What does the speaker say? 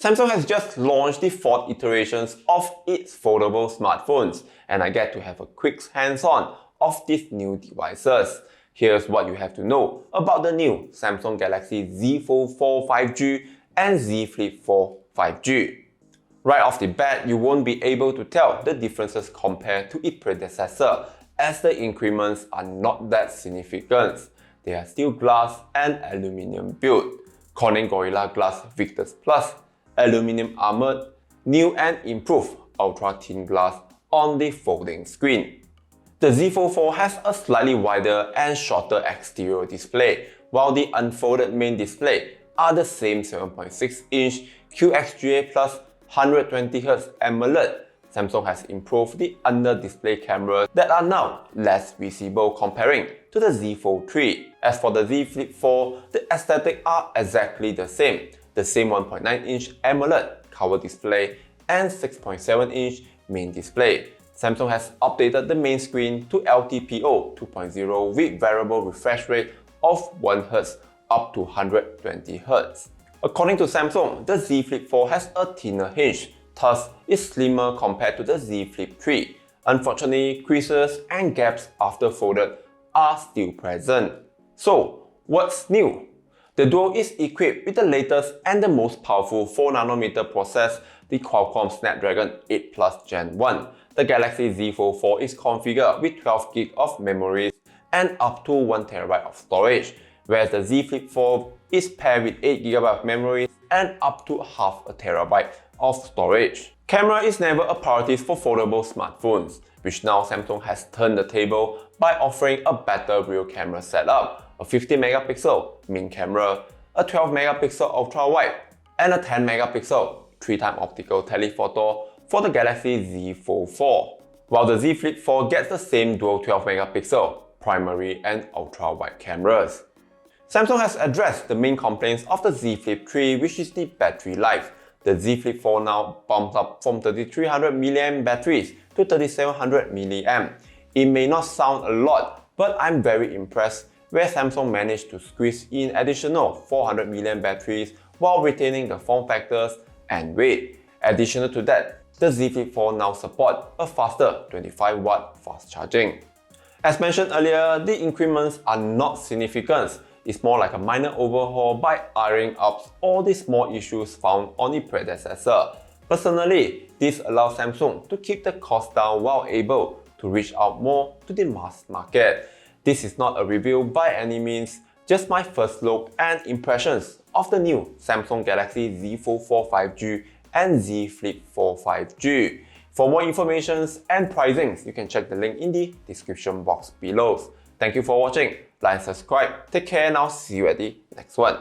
Samsung has just launched the 4th iterations of its foldable smartphones, and I get to have a quick hands-on of these new devices. Here's what you have to know about the new Samsung Galaxy Z Fold4 5G and Z Flip4 5G. Right off the bat, you won't be able to tell the differences compared to its predecessor, as the increments are not that significant. They are still glass and aluminium built. Corning Gorilla Glass Victus Plus, aluminium armored, new and improved ultra-thin glass on the folding screen. The Z Fold4 has a slightly wider and shorter exterior display, while the unfolded main display are the same 7.6-inch QXGA Plus 120Hz AMOLED. Samsung has improved the under-display cameras that are now less visible comparing to the Z Fold 3. As for the Z Flip4, the aesthetics are exactly the same 1.9-inch AMOLED cover display and 6.7-inch main display. Samsung has updated the main screen to LTPO 2.0 with variable refresh rate of 1Hz up to 120Hz. According to Samsung, the Z Flip4 has a thinner hinge, thus is slimmer compared to the Z Flip 3. Unfortunately, creases and gaps after folded are still present. So, what's new? The Duo is equipped with the latest and the most powerful 4nm process, the Qualcomm Snapdragon 8 Plus Gen 1. The Galaxy Z Fold4 is configured with 12GB of memory and up to 1TB of storage, whereas the Z Flip4 is paired with 8GB of memory and up to half a terabyte of storage. Camera is never a priority for foldable smartphones, which now Samsung has turned the table by offering a better rear camera setup, a 50MP main camera, a 12MP ultra-wide, and a 10MP 3x optical telephoto for the Galaxy Z Fold4, while the Z Flip4 gets the same dual 12MP primary and ultra-wide cameras. Samsung has addressed the main complaints of the Z Flip 3, which is the battery life. The Z Flip4 now bumps up from 3300 mAh batteries to 3700 mAh. It may not sound a lot, but I'm very impressed where Samsung managed to squeeze in additional 400 mAh batteries while retaining the form factors and weight. Additional to that, the Z Flip4 now supports a faster 25W fast charging. As mentioned earlier, the increments are not significant. It's more like a minor overhaul by ironing out all the small issues found on the predecessor. Personally, this allows Samsung to keep the cost down while able to reach out more to the mass market. This is not a review by any means, just my first look and impressions of the new Samsung Galaxy Z Fold4 5G and Z Flip4 5G. For more information and pricings, you can check the link in the description box below. Thank you for watching. Like and subscribe. Take care and I'll see you at the next one.